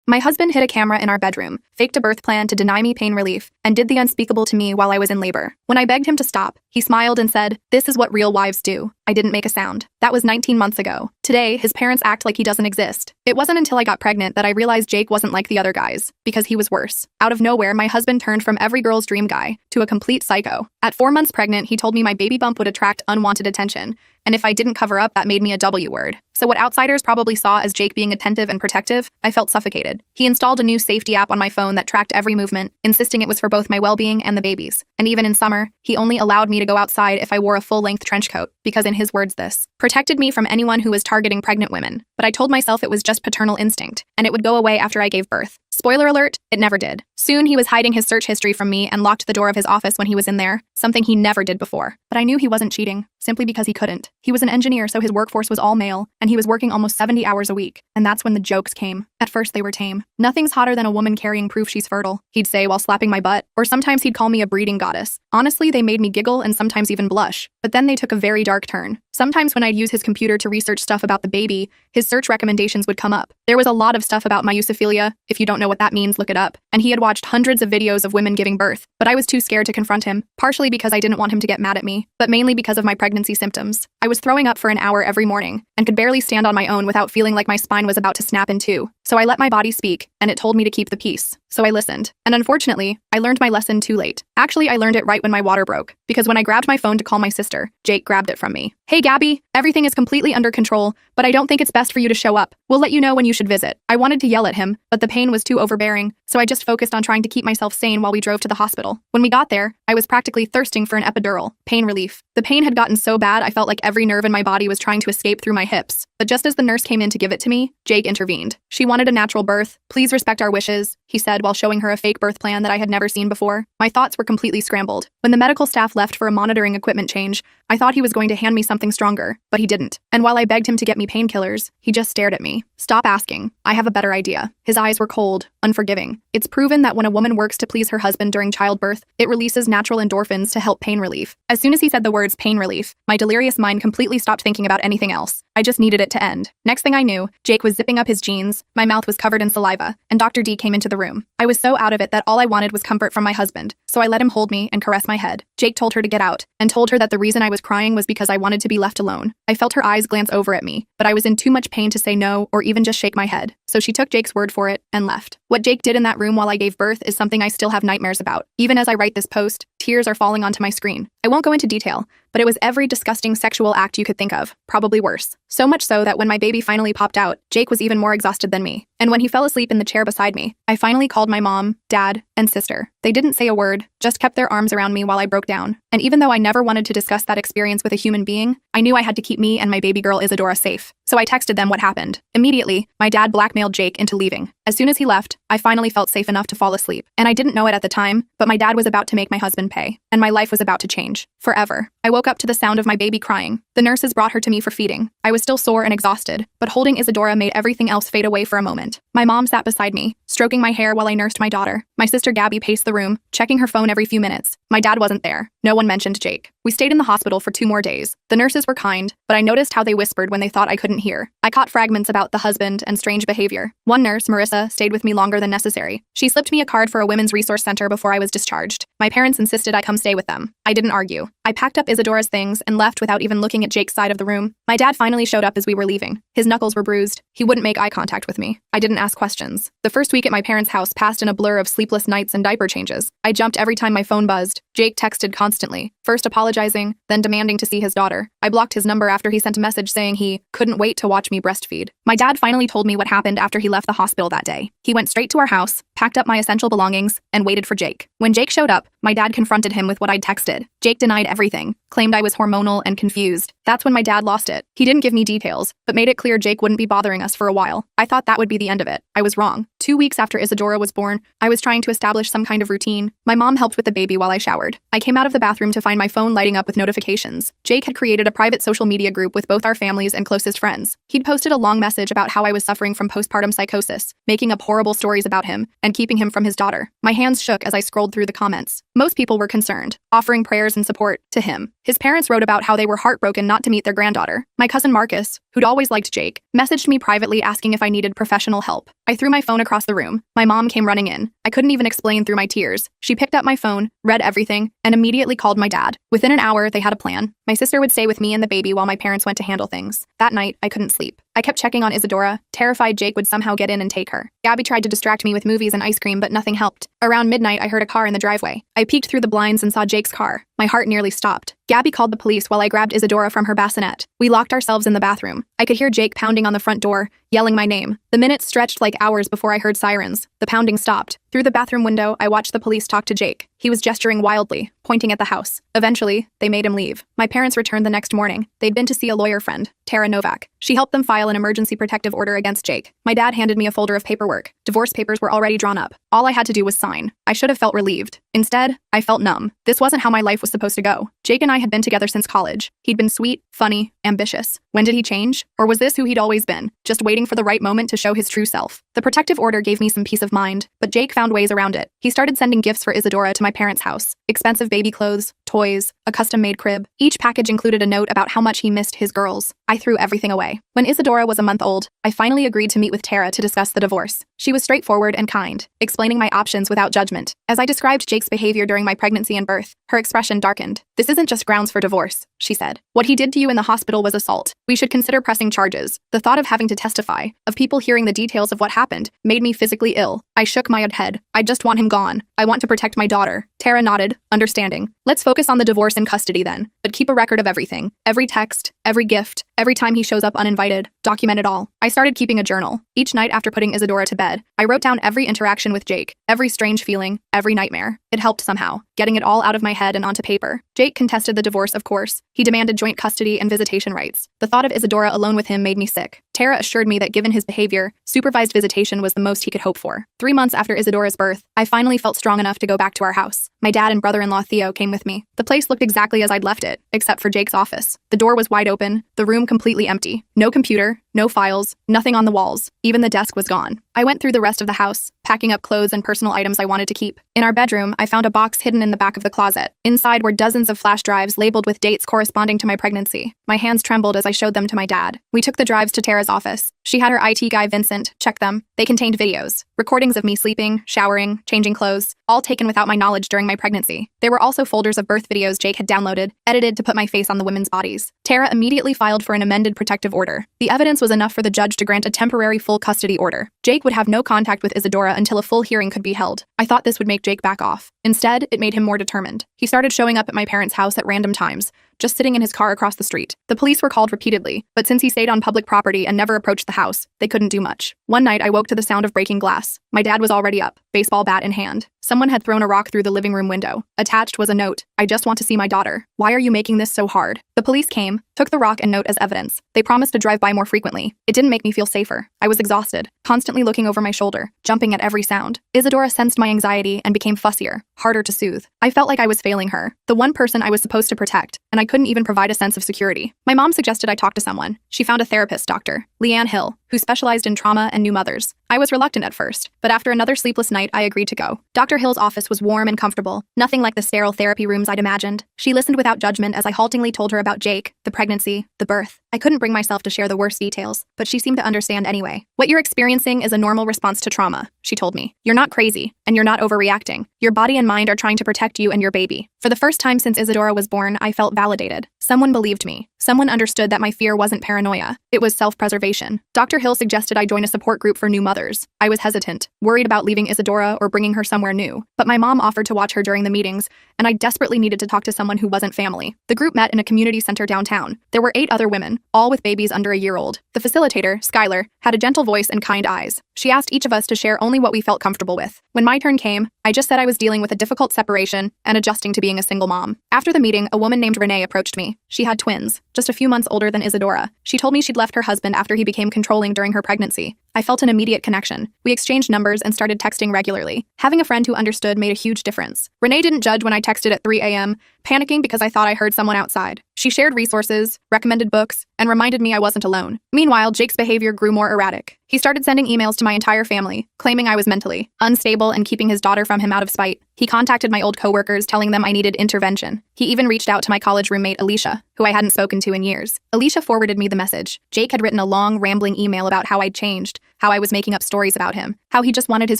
My husband hid a camera in our bedroom, faked a birth plan to deny me pain relief, and did the unspeakable to me while I was in labor. When I begged him to stop, he smiled and said, "This is what real wives do." I didn't make a sound. That was 19 months ago. Today, his parents act like he doesn't exist. It wasn't until I got pregnant that I realized Jake wasn't like the other guys, because he was worse. Out of nowhere, my husband turned from every girl's dream guy to a complete psycho. At 4 months pregnant, he told me my baby bump would attract unwanted attention, and if I didn't cover up, that made me a W word. So what outsiders probably saw as Jake being attentive and protective, I felt suffocated. He installed a new safety app on my phone that tracked every movement, insisting it was for both my well-being and the baby's. And even in summer, he only allowed me to go outside if I wore a full-length trench coat, because in his words this protected me from anyone who was targeting pregnant women. But I told myself it was just paternal instinct, and it would go away after I gave birth. Spoiler alert, it never did. Soon he was hiding his search history from me and locked the door of his office when he was in there, something he never did before. But I knew he wasn't cheating, simply because he couldn't. He was an engineer, so his workforce was all male, and he was working almost 70 hours a week. And that's when the jokes came. At first they were tame. "Nothing's hotter than a woman carrying proof she's fertile," he'd say while slapping my butt, or sometimes he'd call me a breeding goddess. Honestly, they made me giggle and sometimes even blush. But then they took a very dark turn. Sometimes when I'd use his computer to research stuff about the baby, his search recommendations would come up. There was a lot of stuff about myophilia. If you don't know what that means, look it up. And he had watched hundreds of videos of women giving birth, but I was too scared to confront him, partially because I didn't want him to get mad at me, but mainly because of my pregnancy symptoms. I was throwing up for an hour every morning and could barely stand on my own without feeling like my spine was about to snap in two. So I let my body speak, and it told me to keep the peace. So I listened. And unfortunately, I learned my lesson too late. Actually, I learned it right when my water broke, because when I grabbed my phone to call my sister, Jake grabbed it from me. "Hey Gabby, everything is completely under control, but I don't think it's best for you to show up. We'll let you know when you should visit." I wanted to yell at him, but the pain was too overbearing, so I just focused on trying to keep myself sane while we drove to the hospital. When we got there, I was practically thirsting for an epidural, pain relief. The pain had gotten so bad I felt like every nerve in my body was trying to escape through my hips. But just as the nurse came in to give it to me, Jake intervened. "She wanted a natural birth. Please respect our wishes," he said while showing her a fake birth plan that I had never seen before. My thoughts were completely scrambled. When the medical staff left for a monitoring equipment change, I thought he was going to hand me something stronger, but he didn't. And while I begged him to get me painkillers, he just stared at me. "Stop asking. I have a better idea." His eyes were cold, unforgiving. It's proven that when a woman works to please her husband during childbirth, it releases natural endorphins to help pain relief. As soon as he said the words pain relief, my delirious mind completely stopped thinking about anything else. I just needed it to end. Next thing I knew, Jake was zipping up his jeans, my mouth was covered in saliva, and Dr. D came into the room. I was so out of it that all I wanted was comfort from my husband, so I let him hold me and caress my head. Jake told her to get out, and told her that the reason I was crying was because I wanted to be left alone. I felt her eyes glance over at me, but I was in too much pain to say no or even just shake my head. So she took Jake's word for it and left. What Jake did in that room while I gave birth is something I still have nightmares about. Even as I write this post, tears are falling onto my screen. I won't go into detail, but it was every disgusting sexual act you could think of, probably worse. So much so that when my baby finally popped out, Jake was even more exhausted than me. And when he fell asleep in the chair beside me, I finally called my mom, dad, and sister. They didn't say a word, just kept their arms around me while I broke down. And even though I never wanted to discuss that experience with a human being, I knew I had to keep me and my baby girl Isadora safe. So I texted them what happened. Immediately, my dad blackmailed Jake into leaving. As soon as he left, I finally felt safe enough to fall asleep. And I didn't know it at the time, but my dad was about to make my husband pay. And my life was about to change. Forever. I woke up to the sound of my baby crying. The nurses brought her to me for feeding. I was still sore and exhausted, but holding Isadora made everything else fade away for a moment. My mom sat beside me, stroking my hair while I nursed my daughter. My sister Gabby paced the room, checking her phone every few minutes. My dad wasn't there. No one mentioned Jake. We stayed in the hospital for 2 more days. The nurses were kind, but I noticed how they whispered when they thought I couldn't hear. I caught fragments about the husband and strange behavior. One nurse, Marissa, stayed with me longer than necessary. She slipped me a card for a women's resource center before I was discharged. My parents insisted I come stay with them. I didn't argue. I packed up Isadora's things and left without even looking at Jake's side of the room. My dad finally showed up as we were leaving. His knuckles were bruised. He wouldn't make eye contact with me. I didn't ask questions. The first week at my parents' house passed in a blur of sleepless nights and diaper changes. I jumped every time my phone buzzed. Jake texted constantly, first apologizing, then demanding to see his daughter. I blocked his number after he sent a message saying he couldn't wait to watch me breastfeed. My dad finally told me what happened after he left the hospital that day. He went straight to our house, packed up my essential belongings, and waited for Jake. When Jake showed up, my dad confronted him with what I'd texted. Jake denied everything, claimed I was hormonal and confused. That's when my dad lost it. He didn't give me details, but made it clear Jake wouldn't be bothering us for a while. I thought that would be the end of it. I was wrong. 2 weeks after Isadora was born, I was trying to establish some kind of routine. My mom helped with the baby while I showered. I came out of the bathroom to find my phone lighting up with notifications. Jake had created a private social media group with both our families and closest friends. He'd posted a long message about how I was suffering from postpartum psychosis, making up horrible stories about him, and keeping him from his daughter. My hands shook as I scrolled through the comments. Most people were concerned, offering prayers and support to him. His parents wrote about how they were heartbroken not to meet their granddaughter. My cousin Marcus, who'd always liked Jake, messaged me privately asking if I needed professional help. I threw my phone across the room. My mom came running in. I couldn't even explain through my tears. She picked up my phone, read everything, and immediately called my dad. Within an hour, they had a plan. My sister would stay with me and the baby while my parents went to handle things. That night, I couldn't sleep. I kept checking on Isadora, terrified Jake would somehow get in and take her. Gabby tried to distract me with movies and ice cream, but nothing helped. Around midnight, I heard a car in the driveway. I peeked through the blinds and saw Jake's car. My heart nearly stopped. Gabby called the police while I grabbed Isadora from her bassinet. We locked ourselves in the bathroom. I could hear Jake pounding on the front door, yelling my name. The minutes stretched like hours before I heard sirens. The pounding stopped. Through the bathroom window, I watched the police talk to Jake. He was gesturing wildly, pointing at the house. Eventually, they made him leave. My parents returned the next morning. They'd been to see a lawyer friend, Tara Novak. She helped them file an emergency protective order against Jake. My dad handed me a folder of paperwork. Divorce papers were already drawn up. All I had to do was sign. I should have felt relieved. Instead, I felt numb. This wasn't how my life was supposed to go. Jake and I had been together since college. He'd been sweet, funny, ambitious. When did he change? Or was this who he'd always been, just waiting for the right moment to show his true self? The protective order gave me some peace of mind, but Jake found ways around it. He started sending gifts for Isadora to my parents' house. Expensive baby clothes, toys, a custom-made crib. Each package included a note about how much he missed his girls. I threw everything away. When Isadora was a month old, I finally agreed to meet with Tara to discuss the divorce. She was straightforward and kind, explaining my options without judgment. As I described Jake's behavior during my pregnancy and birth, her expression darkened. "This isn't just grounds for divorce," she said. "What he did to you in the hospital was assault. We should consider pressing charges." The thought of having to testify, of people hearing the details of what happened, made me physically ill. I shook my head. "I just want him gone. I want to protect my daughter." Tara nodded, understanding. "Let's focus on the divorce and custody then, but keep a record of everything. Every text, every gift, every time he shows up uninvited. Document it all." I started keeping a journal. Each night after putting Isadora to bed, I wrote down every interaction with Jake, every strange feeling, every nightmare. It helped somehow, getting it all out of my head and onto paper. Jake contested the divorce, of course. He demanded joint custody and visitation rights. The thought of Isadora alone with him made me sick. Tara assured me that given his behavior, supervised visitation was the most he could hope for. 3 months after Isadora's birth, I finally felt strong enough to go back to our house. My dad and brother-in-law Theo came with me. The place looked exactly as I'd left it, except for Jake's office. The door was wide open, the room completely empty. No computer, no files, nothing on the walls. Even the desk was gone. I went through the rest of the house, packing up clothes and personal items I wanted to keep. In our bedroom, I found a box hidden in the back of the closet. Inside were dozens of flash drives labeled with dates corresponding to my pregnancy. My hands trembled as I showed them to my dad. We took the drives to Tara's office. She had her IT guy, Vincent, check them. They contained videos, recordings of me sleeping, showering, changing clothes, all taken without my knowledge during my pregnancy. There were also folders of birth videos Jake had downloaded, edited to put my face on the women's bodies. Tara immediately filed for an amended protective order. The evidence was enough for the judge to grant a temporary full custody order. Jake would have no contact with Isadora until a full hearing could be held. I thought this would make Jake back off. Instead, it made him more determined. He started showing up at my parents' house at random times, just sitting in his car across the street. The police were called repeatedly, but since he stayed on public property and never approached the house, they couldn't do much. One night, I woke to the sound of breaking glass. My dad was already up, baseball bat in hand. Someone had thrown a rock through the living room window. Attached was a note. "I just want to see my daughter. Why are you making this so hard?" The police came, took the rock and note as evidence. They promised to drive by more frequently. It didn't make me feel safer. I was exhausted, constantly looking over my shoulder, jumping at every sound. Isadora sensed my anxiety and became fussier, harder to soothe. I felt like I was failing her, the one person I was supposed to protect, and I couldn't even provide a sense of security. My mom suggested I talk to someone. She found a therapist, Dr. Leanne Hill, who specialized in trauma and new mothers. I was reluctant at first, but after another sleepless night, I agreed to go. Dr. Hill's office was warm and comfortable, nothing like the sterile therapy rooms I'd imagined. She listened without judgment as I haltingly told her about Jake, the pregnancy, the birth. I couldn't bring myself to share the worst details, but she seemed to understand anyway. "What you're experiencing is a normal response to trauma," she told me. "You're not crazy, and you're not overreacting. Your body and mind are trying to protect you and your baby." For the first time since Isadora was born, I felt validated. Someone believed me. Someone understood that my fear wasn't paranoia. It was self-preservation. Dr. Hill suggested I join a support group for new mothers. I was hesitant, worried about leaving Isadora or bringing her somewhere new. But my mom offered to watch her during the meetings, and I desperately needed to talk to someone who wasn't family. The group met in a community center downtown. There were 8 other women, all with babies under a year old. The facilitator, Skylar, had a gentle voice and kind eyes. She asked each of us to share only what we felt comfortable with. When my turn came, I just said I was dealing with a difficult separation and adjusting to being a single mom. After the meeting, a woman named Renee approached me. She had twins, just a few months older than Isadora. She told me she'd left her husband after he became controlling during her pregnancy. I felt an immediate connection. We exchanged numbers and started texting regularly. Having a friend who understood made a huge difference. Renee didn't judge when I texted at 3 a.m., panicking because I thought I heard someone outside. She shared resources, recommended books, and reminded me I wasn't alone. Meanwhile, Jake's behavior grew more erratic. He started sending emails to my entire family, claiming I was mentally unstable and keeping his daughter from him out of spite. He contacted my old coworkers, telling them I needed intervention. He even reached out to my college roommate, Alicia, who I hadn't spoken to in years. Alicia forwarded me the message. Jake had written a long, rambling email about how I'd changed, how I was making up stories about him, how he just wanted his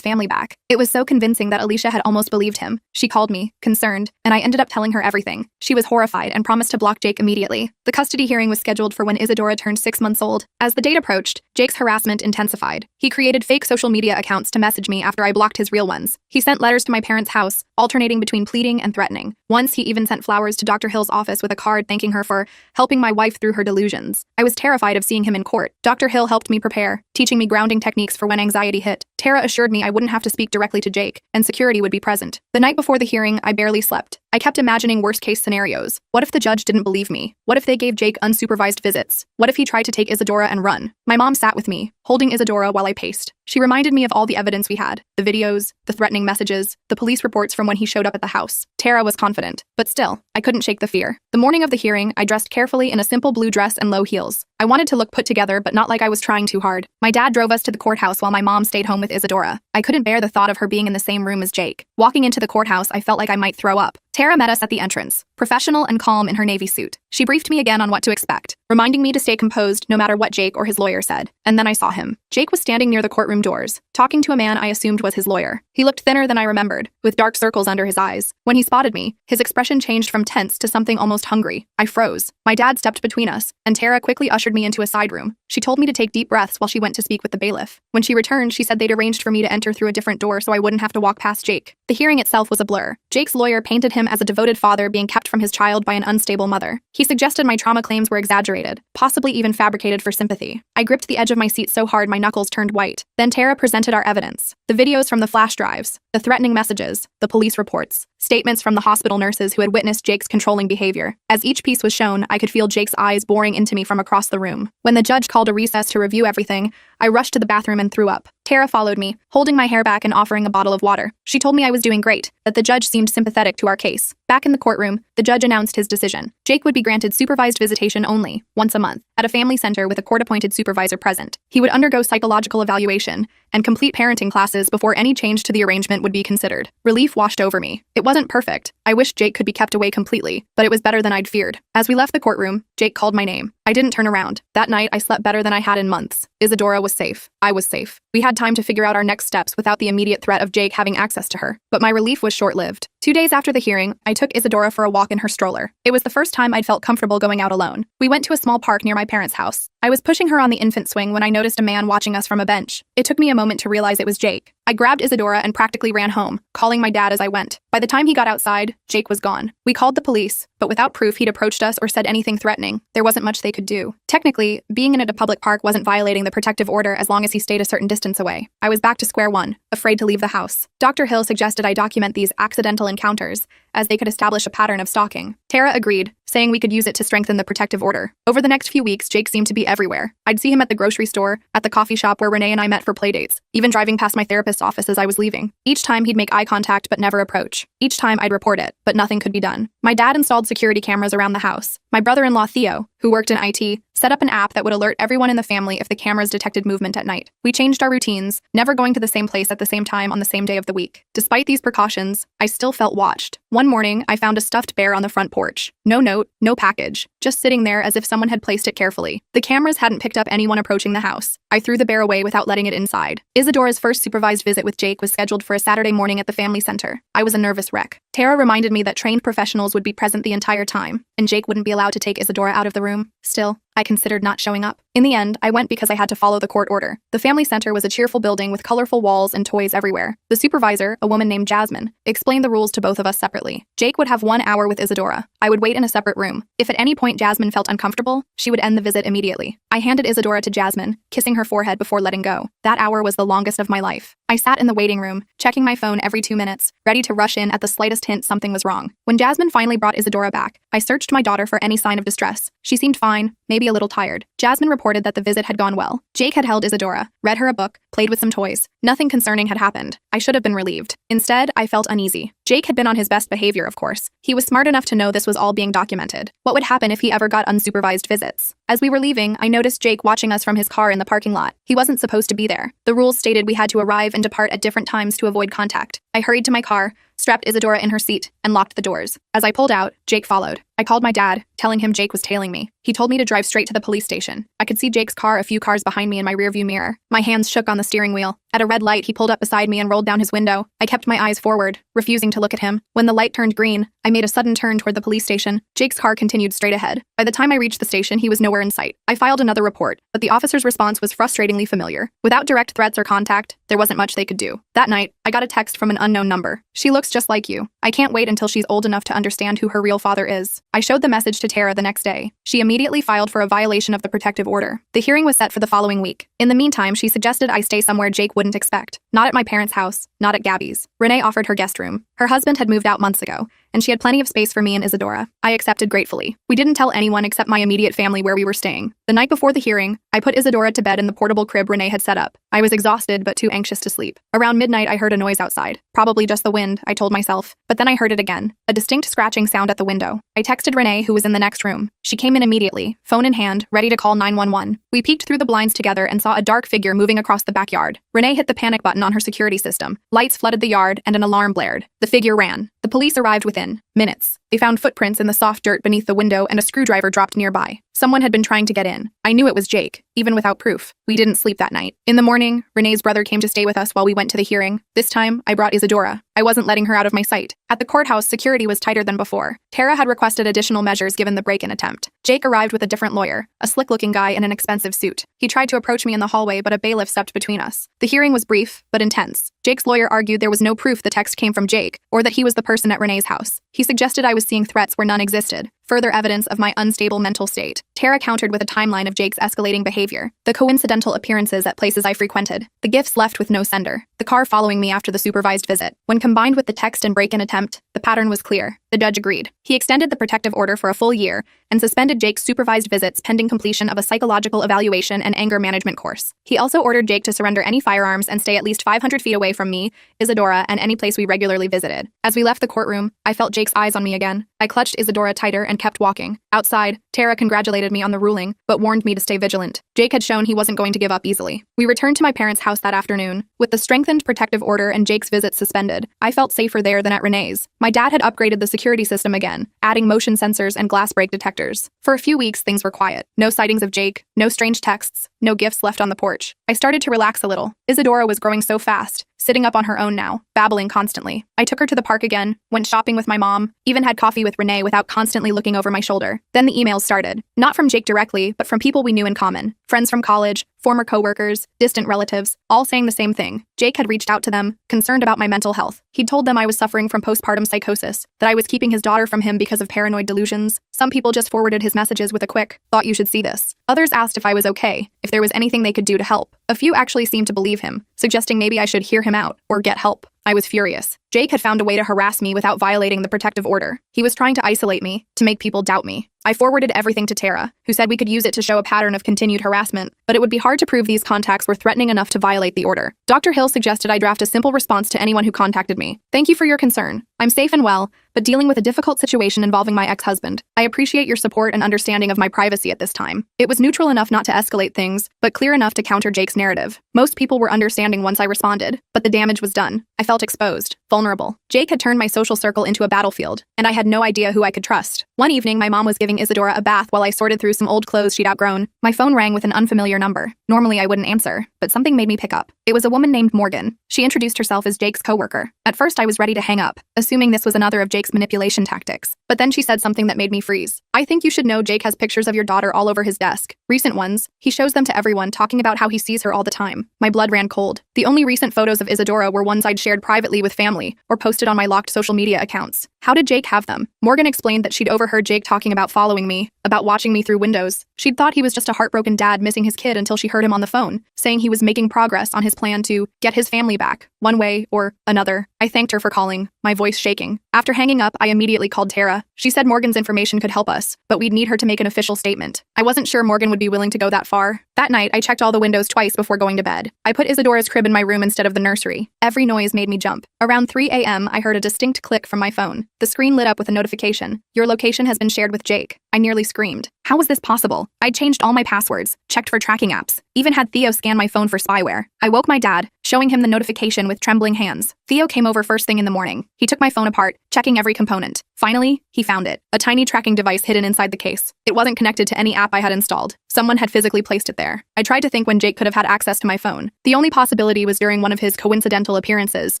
family back. It was so convincing that Alicia had almost believed him. She called me, concerned, and I ended up telling her everything. She was horrified and promised to block Jake immediately. The custody hearing was scheduled for when Isadora turned 6 months old. As the date approached, Jake's harassment intensified. He created fake social media accounts to message me after I blocked his real ones. He sent letters to my parents' house, alternating between pleading and threatening. Once, he even sent flowers to Dr. Hill's office with a card thanking her for helping my wife through her delusions. I was terrified of seeing him in court. Dr. Hill helped me prepare, teaching me grounding techniques for when anxiety hit. Tara assured me I wouldn't have to speak directly to Jake, and security would be present. The night before the hearing, I barely slept. I kept imagining worst-case scenarios. What if the judge didn't believe me? What if they gave Jake unsupervised visits? What if he tried to take Isadora and run? My mom sat with me, holding Isadora while I paced. She reminded me of all the evidence we had, the videos, the threatening messages, the police reports from when he showed up at the house. Tara was confident, but still, I couldn't shake the fear. The morning of the hearing, I dressed carefully in a simple blue dress and low heels. I wanted to look put together, but not like I was trying too hard. My dad drove us to the courthouse while my mom stayed home with Isadora. I couldn't bear the thought of her being in the same room as Jake. Walking into the courthouse, I felt like I might throw up. Tara met us at the entrance, professional and calm in her navy suit. She briefed me again on what to expect, reminding me to stay composed no matter what Jake or his lawyer said. And then I saw him. Jake was standing near the courtroom doors, talking to a man I assumed was his lawyer. He looked thinner than I remembered, with dark circles under his eyes. When he spotted me, his expression changed from tense to something almost hungry. I froze. My dad stepped between us, and Tara quickly ushered me into a side room. She told me to take deep breaths while she went to speak with the bailiff. When she returned, she said they'd arranged for me to enter through a different door so I wouldn't have to walk past Jake. The hearing itself was a blur. Jake's lawyer painted him as a devoted father being kept from his child by an unstable mother. He suggested my trauma claims were exaggerated, possibly even fabricated for sympathy. I gripped the edge of my seat so hard my knuckles turned white. Then Tara presented our evidence. The videos from the flash drives, the threatening messages, the police reports, statements from the hospital nurses who had witnessed Jake's controlling behavior. As each piece was shown, I could feel Jake's eyes boring into me from across the room. When the judge called a recess to review everything, I rushed to the bathroom and threw up. Tara followed me, holding my hair back and offering a bottle of water. She told me I was doing great, that the judge seemed sympathetic to our case. Back in the courtroom, the judge announced his decision. Jake would be granted supervised visitation only, once a month, at a family center with a court-appointed supervisor present. He would undergo psychological evaluation and complete parenting classes before any change to the arrangement would be considered. Relief washed over me. It wasn't perfect. I wished Jake could be kept away completely, but it was better than I'd feared. As we left the courtroom, Jake called my name. I didn't turn around. That night, I slept better than I had in months. Isadora was safe. I was safe. We had time to figure out our next steps without the immediate threat of Jake having access to her. But my relief was short-lived. 2 days after the hearing, I took Isadora for a walk in her stroller. It was the first time I'd felt comfortable going out alone. We went to a small park near my parents' house. I was pushing her on the infant swing when I noticed a man watching us from a bench. It took me a moment to realize it was Jake. I grabbed Isadora and practically ran home, calling my dad as I went. By the time he got outside, Jake was gone. We called the police, but without proof he'd approached us or said anything threatening. There wasn't much they could do. Technically, being in a public park wasn't violating the protective order as long as he stayed a certain distance away. I was back to square one, afraid to leave the house. Dr. Hill suggested I document these accidental encounters, as they could establish a pattern of stalking. Tara agreed, saying we could use it to strengthen the protective order. Over the next few weeks, Jake seemed to be everywhere. I'd see him at the grocery store, at the coffee shop where Renee and I met for playdates, even driving past my therapist's office as I was leaving. Each time he'd make eye contact but never approach. Each time I'd report it, but nothing could be done. My dad installed security cameras around the house. My brother-in-law Theo, who worked in IT, set up an app that would alert everyone in the family if the cameras detected movement at night. We changed our routines, never going to the same place at the same time on the same day of the week. Despite these precautions, I still felt watched. One morning, I found a stuffed bear on the front porch. No note, no package, just sitting there as if someone had placed it carefully. The cameras hadn't picked up anyone approaching the house. I threw the bear away without letting it inside. Isadora's first supervised visit with Jake was scheduled for a Saturday morning at the family center. I was a nervous wreck. Tara reminded me that trained professionals would be present the entire time, and Jake wouldn't be allowed to take Isadora out of the room. Still, I considered not showing up. In the end, I went because I had to follow the court order. The family center was a cheerful building with colorful walls and toys everywhere. The supervisor, a woman named Jasmine, explained the rules to both of us separately. Jake would have 1 hour with Isadora. I would wait in a separate room. If at any point Jasmine felt uncomfortable, she would end the visit immediately. I handed Isadora to Jasmine, kissing her forehead before letting go. That hour was the longest of my life. I sat in the waiting room, checking my phone every 2 minutes, ready to rush in at the slightest hint something was wrong. When Jasmine finally brought Isadora back, I searched my daughter for any sign of distress. She seemed fine, maybe a a little tired. Jasmine reported that the visit had gone well. Jake had held Isadora, read her a book, played with some toys. Nothing concerning had happened. I should have been relieved. Instead, I felt uneasy. Jake had been on his best behavior, of course. He was smart enough to know this was all being documented. What would happen if he ever got unsupervised visits? As we were leaving, I noticed Jake watching us from his car in the parking lot. He wasn't supposed to be there. The rules stated we had to arrive and depart at different times to avoid contact. I hurried to my car, strapped Isadora in her seat, and locked the doors. As I pulled out, Jake followed. I called my dad, telling him Jake was tailing me. He told me to drive straight to the police station. I could see Jake's car a few cars behind me in my rearview mirror. My hands shook on the steering wheel. At a red light, he pulled up beside me and rolled down his window. I kept my eyes forward, refusing to look at him. When the light turned green, I made a sudden turn toward the police station. Jake's car continued straight ahead. By the time I reached the station, he was nowhere in sight. I filed another report, but the officer's response was frustratingly familiar. Without direct threats or contact, there wasn't much they could do. That night, I got a text from an unknown number. "She looks just like you. I can't wait until she's old enough to understand who her real father is." I showed the message to Tara the next day. She immediately filed for a violation of the protective order. The hearing was set for the following week. In the meantime, she suggested I stay somewhere Jake wouldn't expect. Not at my parents' house, not at Gabby's. Renee offered her guest room. Her husband had moved out months ago, and she had plenty of space for me and Isadora. I accepted gratefully. We didn't tell anyone except my immediate family where we were staying. The night before the hearing, I put Isadora to bed in the portable crib Renee had set up. I was exhausted but too anxious to sleep. Around midnight, I heard a noise outside. Probably just the wind, I told myself. But then I heard it again. A distinct scratching sound at the window. I texted Renee, who was in the next room. She came in immediately, phone in hand, ready to call 911. We peeked through the blinds together and saw a dark figure moving across the backyard. Renee hit the panic button on her security system. Lights flooded the yard and an alarm blared. The figure ran. The police arrived within minutes. They found footprints in the soft dirt beneath the window and a screwdriver dropped nearby. Someone had been trying to get in. I knew it was Jake, even without proof. We didn't sleep that night. In the morning, Renee's brother came to stay with us while we went to the hearing. This time, I brought Isadora. I wasn't letting her out of my sight. At the courthouse, security was tighter than before. Tara had requested additional measures given the break-in attempt. Jake arrived with a different lawyer, a slick-looking guy in an expensive suit. He tried to approach me in the hallway, but a bailiff stepped between us. The hearing was brief, but intense. Jake's lawyer argued there was no proof the text came from Jake, or that he was the person at Renee's house. He suggested I was seeing threats where none existed, further evidence of my unstable mental state. Tara countered with a timeline of Jake's escalating behavior, the coincidental appearances at places I frequented, the gifts left with no sender, the car following me after the supervised visit. When combined with the text and break-in attempt, the pattern was clear. The judge agreed. He extended the protective order for a full year and suspended Jake's supervised visits pending completion of a psychological evaluation and anger management course. He also ordered Jake to surrender any firearms and stay at least 500 feet away from me, Isadora, and any place we regularly visited. As we left the courtroom, I felt Jake's eyes on me again. I clutched Isadora tighter and kept walking. Outside, Tara congratulated me on the ruling, but warned me to stay vigilant. Jake had shown he wasn't going to give up easily. We returned to my parents' house that afternoon. With the strengthened protective order and Jake's visits suspended, I felt safer there than at Renee's. My dad had upgraded the security system again, adding motion sensors and glass break detectors. For a few weeks, things were quiet. No sightings of Jake, no strange texts, no gifts left on the porch. I started to relax a little. Isadora was growing so fast, sitting up on her own now, babbling constantly. I took her to the park again, went shopping with my mom, even had coffee with Renee without constantly looking over my shoulder. Then the emails started. Not from Jake directly, but from people we knew in common. Friends from college, former coworkers, distant relatives, all saying the same thing. Jake had reached out to them, concerned about my mental health. He'd told them I was suffering from postpartum psychosis, that I was keeping his daughter from him because of paranoid delusions. Some people just forwarded his messages with a quick, "Thought you should see this." Others asked if I was okay, if there was anything they could do to help. A few actually seemed to believe him, suggesting maybe I should hear him out or get help. I was furious. Jake had found a way to harass me without violating the protective order. He was trying to isolate me, to make people doubt me. I forwarded everything to Tara, who said we could use it to show a pattern of continued harassment, but it would be hard to prove these contacts were threatening enough to violate the order. Dr. Hill suggested I draft a simple response to anyone who contacted me. "Thank you for your concern. I'm safe and well, but dealing with a difficult situation involving my ex-husband. I appreciate your support and understanding of my privacy at this time." It was neutral enough not to escalate things, but clear enough to counter Jake's narrative. Most people were understanding once I responded, but the damage was done. I felt exposed, vulnerable. Jake had turned my social circle into a battlefield, and I had no idea who I could trust. One evening, my mom was giving Isadora a bath while I sorted through some old clothes she'd outgrown. My phone rang with an unfamiliar number. Normally, I wouldn't answer, but something made me pick up. It was a woman named Morgan. She introduced herself as Jake's coworker. At first, I was ready to hang up, assuming this was another of Jake's manipulation tactics. But then she said something that made me freeze. "I think you should know Jake has pictures of your daughter all over his desk. Recent ones. He shows them to everyone, talking about how he sees her all the time." My blood ran cold. The only recent photos of Isadora were ones I'd shared privately with family or posted on my locked social media accounts. How did Jake have them? Morgan explained that she'd overheard Jake talking about following me, about watching me through windows. She'd thought he was just a heartbroken dad missing his kid until she heard him on the phone, saying he was making progress on his plan to get his family back, one way or another. I thanked her for calling, my voice shaking. After hanging up, I immediately called Tara. She said Morgan's information could help us, but we'd need her to make an official statement. I wasn't sure Morgan would be willing to go that far. That night, I checked all the windows twice before going to bed. I put Isadora's crib in my room instead of the nursery. Every noise made me jump. Around 3 a.m., I heard a distinct click from my phone. The screen lit up with a notification. Your location has been shared with Jake. I nearly screamed. How was this possible? I'd changed all my passwords, checked for tracking apps, even had Theo scan my phone for spyware. I woke my dad, showing him the notification with trembling hands. Theo came over first thing in the morning. He took my phone apart, checking every component. Finally, he found it. A tiny tracking device hidden inside the case. It wasn't connected to any app I had installed. Someone had physically placed it there. I tried to think when Jake could have had access to my phone. The only possibility was during one of his coincidental appearances,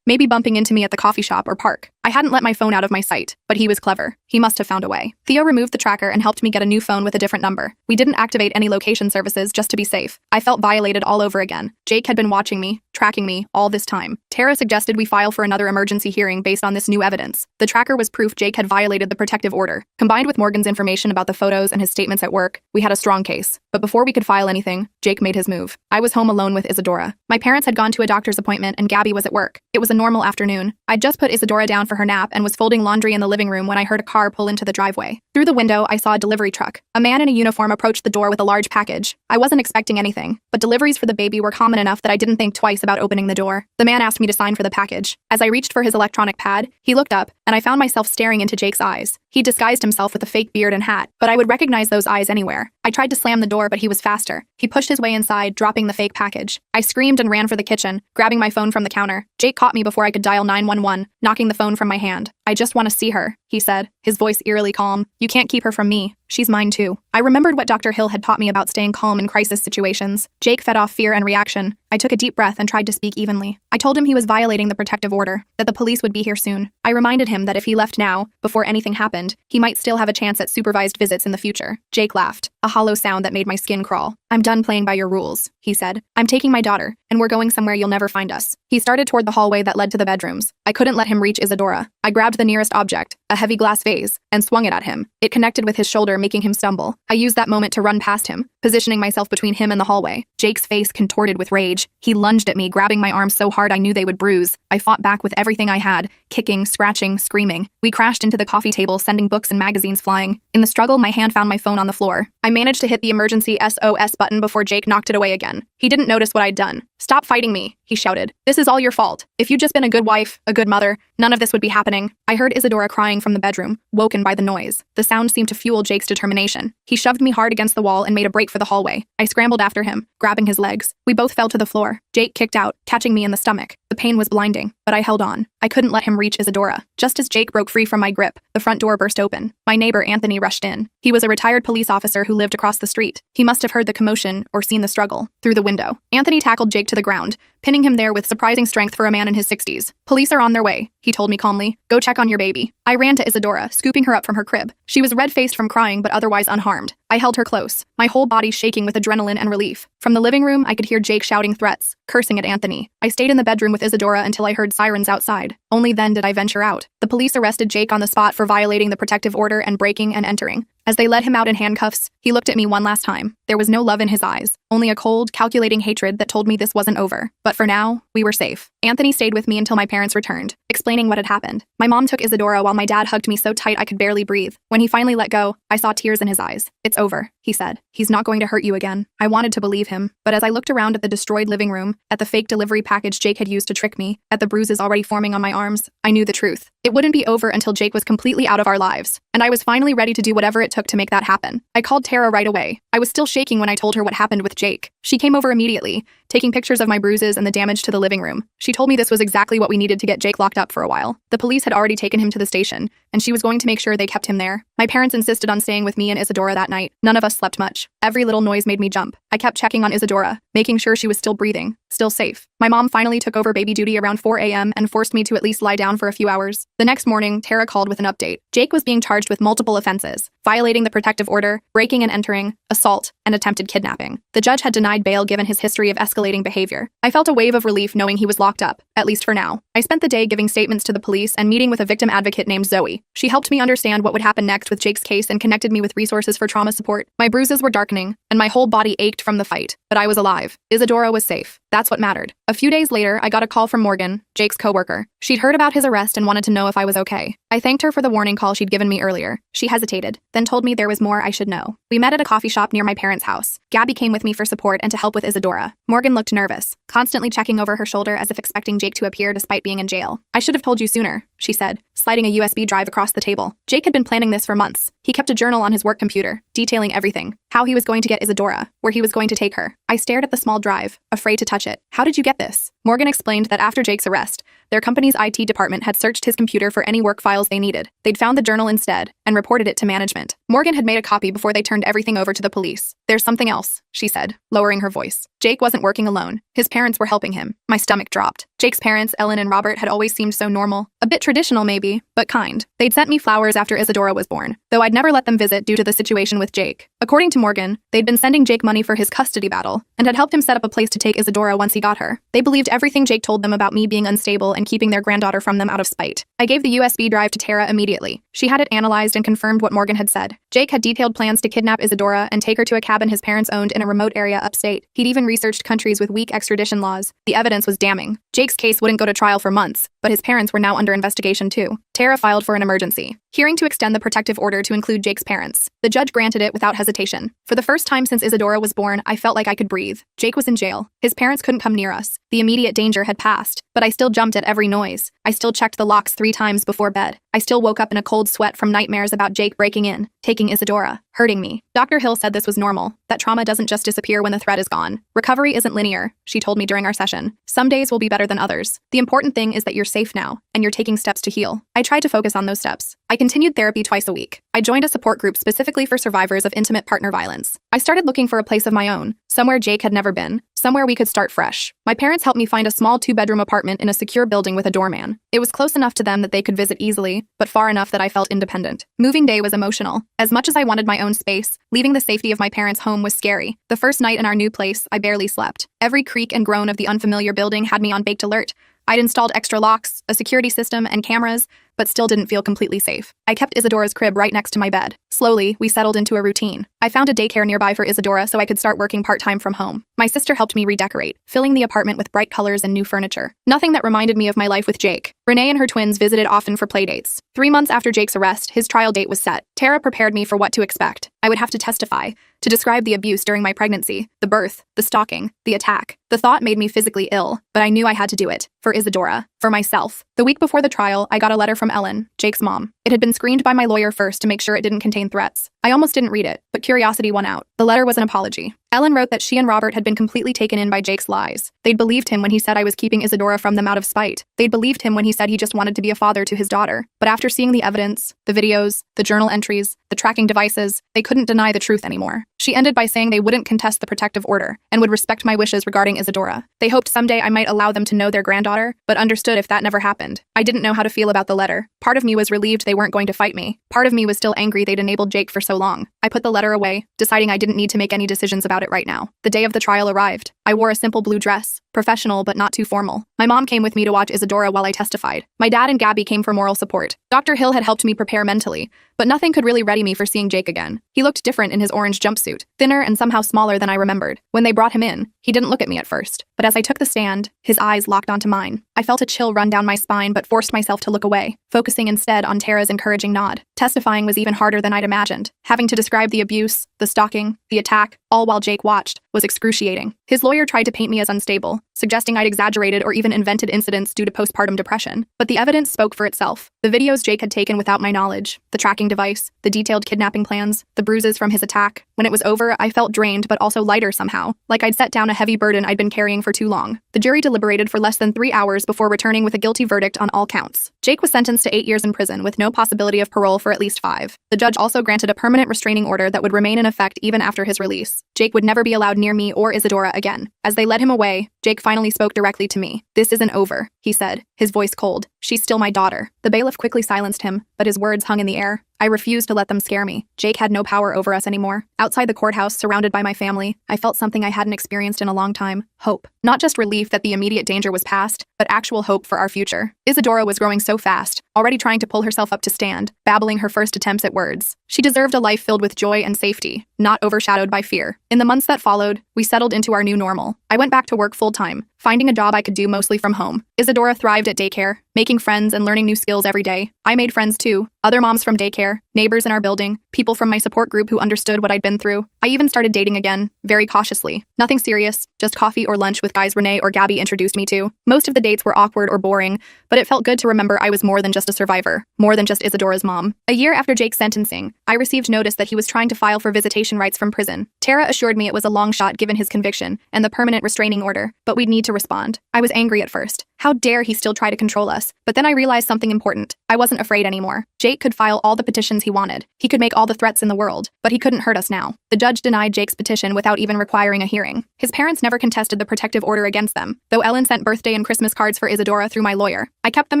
maybe bumping into me at the coffee shop or park. I hadn't let my phone out of my sight, but he was clever. He must have found a way. Theo removed the tracker and helped me get a new phone with a different number. We didn't activate any location services just to be safe. I felt violated all over again. Jake had been watching me, tracking me, all this time. Tara suggested we file for another emergency hearing based on this new evidence. The tracker was proof Jake had violated the protective order. Combined with Morgan's information about the photos and his statements at work, we had a strong case. But before we could file anything, Jake made his move. I was home alone with Isadora. My parents had gone to a doctor's appointment and Gabby was at work. It was a normal afternoon. I'd just put Isadora down for her nap and was folding laundry in the living room when I heard a car pull into the driveway. Through the window, I saw a delivery truck. A man in a uniform approached the door with a large package. I wasn't expecting anything, but deliveries for the baby were common enough that I didn't think twice about opening the door. The man asked me to sign for the package. As I reached for his electronic pad, he looked up, and I found myself staring into Jake's eyes. He disguised himself with a fake beard and hat, but I would recognize those eyes anywhere. I tried to slam the door, but he was faster. He pushed his way inside, dropping the fake package. I screamed and ran for the kitchen, grabbing my phone from the counter. Jake caught me before I could dial 911, knocking the phone from my hand. I just want to see her, he said, his voice eerily calm. You can't keep her from me. She's mine too. I remembered what Dr. Hill had taught me about staying calm in crisis situations. Jake fed off fear and reaction. I took a deep breath and tried to speak evenly. I told him he was violating the protective order, that the police would be here soon. I reminded him that if he left now, before anything happened, he might still have a chance at supervised visits in the future. Jake laughed, a hollow sound that made my skin crawl. I'm done playing by your rules, he said. I'm taking my daughter, and we're going somewhere you'll never find us. He started toward the hallway that led to the bedrooms. I couldn't let him reach Isadora. I grabbed the nearest object, a heavy glass vase, and swung it at him. It connected with his shoulder, making him stumble. I used that moment to run past him, positioning myself between him and the hallway. Jake's face contorted with rage. He lunged at me, grabbing my arms so hard I knew they would bruise. I fought back with everything I had, kicking, scratching, screaming. We crashed into the coffee table, sending books and magazines flying. In the struggle, my hand found my phone on the floor. I managed to hit the emergency SOS button before Jake knocked it away again. He didn't notice what I'd done. Stop fighting me, he shouted. This is all your fault. If you'd just been a good wife, a good mother, none of this would be happening. I heard Isadora crying from the bedroom, woken by the noise. The sound seemed to fuel Jake's determination. He shoved me hard against the wall and made a break for the hallway. I scrambled after him, grabbing his legs. We both fell to the floor. Jake kicked out, catching me in the stomach. The pain was blinding, but I held on. I couldn't let him reach Isadora. Just as Jake broke free from my grip, the front door burst open. My neighbor, Anthony, rushed in. He was a retired police officer who lived across the street. He must have heard the commotion or seen the struggle through the window. Anthony tackled Jake to the ground, pinning him there with surprising strength for a man in his 60s. Police are on their way, he told me calmly. Go check on your baby. I ran to Isadora, scooping her up from her crib. She was red-faced from crying but otherwise unharmed. I held her close, my whole body shaking with adrenaline and relief. From the living room, I could hear Jake shouting threats, cursing at Anthony. I stayed in the bedroom with Isadora until I heard sirens outside. Only then did I venture out. The police arrested Jake on the spot for violating the protective order and breaking and entering. As they led him out in handcuffs, he looked at me one last time. There was no love in his eyes, only a cold, calculating hatred that told me this wasn't over. But for now, we were safe. Anthony stayed with me until my parents returned, explaining what had happened. My mom took Isadora while my dad hugged me so tight I could barely breathe. When he finally let go, I saw tears in his eyes. It's over, he said. He's not going to hurt you again. I wanted to believe him, but as I looked around at the destroyed living room, at the fake delivery package Jake had used to trick me, at the bruises already forming on my arms, I knew the truth. It wouldn't be over until Jake was completely out of our lives, and I was finally ready to do whatever it took to make that happen. I called Tara right away. I was still shaking when I told her what happened with Jake. She came over immediately, taking pictures of my bruises and the damage to the living room. She told me this was exactly what we needed to get Jake locked up for a while. The police had already taken him to the station, and she was going to make sure they kept him there. My parents insisted on staying with me and Isadora that night. None of us slept much. Every little noise made me jump. I kept checking on Isadora, making sure she was still breathing, still safe. My mom finally took over baby duty around 4 a.m. and forced me to at least lie down for a few hours. The next morning, Tara called with an update. Jake was being charged with multiple offenses: violating the protective order, breaking and entering, assault, and attempted kidnapping. The judge had denied bail given his history of escalating escalating behavior. I felt a wave of relief knowing he was locked up, at least for now. I spent the day giving statements to the police and meeting with a victim advocate named Zoe. She helped me understand what would happen next with Jake's case and connected me with resources for trauma support. My bruises were darkening, and my whole body ached from the fight, but I was alive. Isadora was safe. That's what mattered. A few days later, I got a call from Morgan, Jake's coworker. She'd heard about his arrest and wanted to know if I was okay. I thanked her for the warning call she'd given me earlier. She hesitated, then told me there was more I should know. We met at a coffee shop near my parents' house. Gabby came with me for support and to help with Isadora. Morgan looked nervous, constantly checking over her shoulder as if expecting Jake to appear despite being in jail. I should have told you sooner, she said, sliding a USB drive across the table. Jake had been planning this for months. He kept a journal on his work computer, detailing everything. How he was going to get Isadora, where he was going to take her. I stared at the small drive, afraid to touch it. How did you get this? Morgan explained that after Jake's arrest, their company's IT department had searched his computer for any work files they needed. They'd found the journal instead and reported it to management. Morgan had made a copy before they turned everything over to the police. There's something else, she said, lowering her voice. Jake wasn't working alone. His parents were helping him. My stomach dropped. Jake's parents, Ellen and Robert, had always seemed so normal. A bit traditional maybe, but kind. They'd sent me flowers after Isadora was born, though I'd never let them visit due to the situation with Jake. According to Morgan, they'd been sending Jake money for his custody battle and had helped him set up a place to take Isadora once he got her. They believed everything Jake told them about me being unstable and keeping their granddaughter from them out of spite. I gave the USB drive to Tara immediately. She had it analyzed and confirmed what Morgan had said. Jake had detailed plans to kidnap Isadora and take her to a cabin his parents owned in a remote area upstate. He'd even researched countries with weak extradition laws. The evidence was damning. Jake's case wouldn't go to trial for months, but his parents were now under investigation too. Tara filed for an emergency hearing to extend the protective order to include Jake's parents. The judge granted it without hesitation. For the first time since Isadora was born, I felt like I could breathe. Jake was in jail. His parents couldn't come near us. The immediate danger had passed, but I still jumped at every noise. I still checked the locks 3 times before bed. I still woke up in a cold sweat from nightmares about Jake breaking in, taking Isadora, hurting me. Dr. Hill said this was normal, that trauma doesn't just disappear when the threat is gone. Recovery isn't linear, she told me during our session. Some days will be better than others. The important thing is that you're safe now, and you're taking steps to heal. I tried to focus on those steps. I continued therapy twice a week. I joined a support group specifically for survivors of intimate partner violence. I started looking for a place of my own, somewhere Jake had never been, somewhere we could start fresh. My parents helped me find a small 2-bedroom apartment in a secure building with a doorman. It was close enough to them that they could visit easily, but far enough that I felt independent. Moving day was emotional. As much as I wanted my own space, leaving the safety of my parents' home was scary. The first night in our new place, I barely slept. Every creak and groan of the unfamiliar building had me on baked alert. I'd installed extra locks, a security system, and cameras, but still didn't feel completely safe. I kept Isadora's crib right next to my bed. Slowly, we settled into a routine. I found a daycare nearby for Isadora so I could start working part-time from home. My sister helped me redecorate, filling the apartment with bright colors and new furniture. Nothing that reminded me of my life with Jake. Renee and her twins visited often for playdates. 3 months after Jake's arrest, his trial date was set. Tara prepared me for what to expect. I would have to testify, to describe the abuse during my pregnancy, the birth, the stalking, the attack. The thought made me physically ill, but I knew I had to do it. For Isadora. For myself. The week before the trial, I got a letter from Ellen, Jake's mom. It had been screened by my lawyer first to make sure it didn't contain threats. I almost didn't read it, but curiosity won out. The letter was an apology. Ellen wrote that she and Robert had been completely taken in by Jake's lies. They'd believed him when he said I was keeping Isadora from them out of spite. They'd believed him when he said he just wanted to be a father to his daughter. But after seeing the evidence, the videos, the journal entries, the tracking devices, they couldn't deny the truth anymore. She ended by saying they wouldn't contest the protective order and would respect my wishes regarding Isadora. They hoped someday I might allow them to know their granddaughter, but understood if that never happened. I didn't know how to feel about the letter. Part of me was relieved they weren't going to fight me. Part of me was still angry they'd enabled Jake for so long. I put the letter away, deciding I didn't need to make any decisions about it right now. The day of the trial arrived. I wore a simple blue dress, professional but not too formal. My mom came with me to watch Isadora while I testified. My dad and Gabby came for moral support. Dr. Hill had helped me prepare mentally, but nothing could really ready me for seeing Jake again. He looked different in his orange jumpsuit, thinner and somehow smaller than I remembered. When they brought him in, he didn't look at me at first, but as I took the stand, his eyes locked onto mine. I felt a chill run down my spine but forced myself to look away, focusing instead on Tara's encouraging nod. Testifying was even harder than I'd imagined. Having to describe the abuse, the stalking, the attack, all while Jake watched, was excruciating. His lawyer tried to paint me as unstable, suggesting I'd exaggerated or even invented incidents due to postpartum depression. But the evidence spoke for itself. The videos Jake had taken without my knowledge, the tracking device, the detailed kidnapping plans, the bruises from his attack. When it was over, I felt drained but also lighter somehow, like I'd set down a heavy burden I'd been carrying for too long. The jury deliberated for less than 3 hours before returning with a guilty verdict on all counts. Jake was sentenced to 8 years in prison with no possibility of parole for at least 5. The judge also granted a permanent restraining order that would remain in effect even after his release. Jake would never be allowed near me or Isadora again. As they led him away, Jake finally spoke directly to me. "This isn't over," he said, his voice cold. She's still my daughter. The bailiff quickly silenced him, but his words hung in the air. I refused to let them scare me. Jake had no power over us anymore. Outside the courthouse, surrounded by my family, I felt something I hadn't experienced in a long time. Hope. Not just relief that the immediate danger was past, but actual hope for our future. Isadora was growing so fast, already trying to pull herself up to stand, babbling her first attempts at words. She deserved a life filled with joy and safety, not overshadowed by fear. In the months that followed, we settled into our new normal. I went back to work full-time, finding a job I could do mostly from home. Isadora thrived at daycare, making friends and learning new skills every day. I made friends too, other moms from daycare, neighbors in our building, people from my support group who understood what I'd been through. I even started dating again, very cautiously. Nothing serious, just coffee or lunch with guys Renee or Gabby introduced me to. Most of the dates were awkward or boring, but it felt good to remember I was more than just a survivor, more than just Isadora's mom. A year after Jake's sentencing, I received notice that he was trying to file for visitation rights from prison. Tara assured me it was a long shot given his conviction and the permanent restraining order, but we'd need to respond. I was angry at first. How dare he still try to control us? But then I realized something important. I wasn't afraid anymore. Jake could file all the petitions he wanted. He could make all the threats in the world, but he couldn't hurt us now. The judge denied Jake's petition without even requiring a hearing. His parents never contested the protective order against them, though Ellen sent birthday and Christmas cards for Isadora through my lawyer. I kept them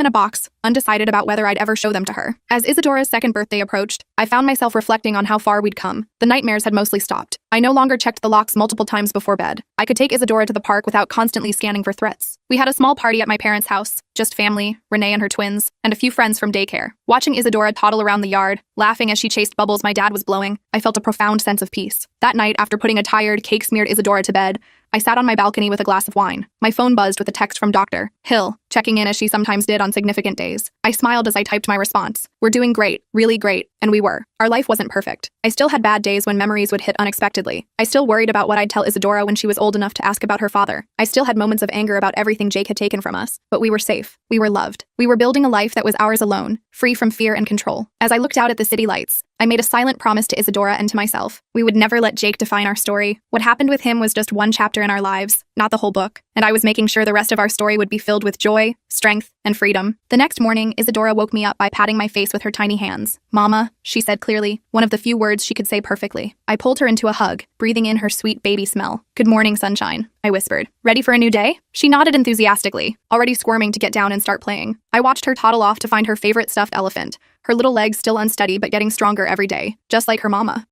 in a box, undecided about whether I'd ever show them to her. As Isadora's second birthday approached, I found myself reflecting on how far we'd come. The nightmares had mostly stopped. I no longer checked the locks multiple times before bed. I could take Isadora to the park without constantly scanning for threats. We had a small party at my parents' house, just family, Renee and her twins, and a few friends from daycare. Watching Isadora toddle around the yard, laughing as she chased bubbles my dad was blowing, I felt a profound sense of peace. That night, after putting a tired, cake-smeared Isadora to bed, I sat on my balcony with a glass of wine. My phone buzzed with a text from Dr. Hill, checking in as she sometimes did on significant days. I smiled as I typed my response. We're doing great, really great, and we were. Our life wasn't perfect. I still had bad days when memories would hit unexpectedly. I still worried about what I'd tell Isadora when she was old enough to ask about her father. I still had moments of anger about everything Jake had taken from us. But we were safe. We were loved. We were building a life that was ours alone, free from fear and control. As I looked out at the city lights, I made a silent promise to Isadora and to myself. We would never let Jake define our story. What happened with him was just one chapter in our lives, not the whole book. And I was making sure the rest of our story would be filled with joy, strength, and freedom. The next morning, Isadora woke me up by patting my face with her tiny hands. "Mama," she said clearly, one of the few words she could say perfectly. I pulled her into a hug, breathing in her sweet baby smell. "Good morning, sunshine," I whispered. "Ready for a new day?" She nodded enthusiastically, already squirming to get down and start playing. I watched her toddle off to find her favorite stuffed elephant, her little legs still unsteady but getting stronger every day, just like her mama.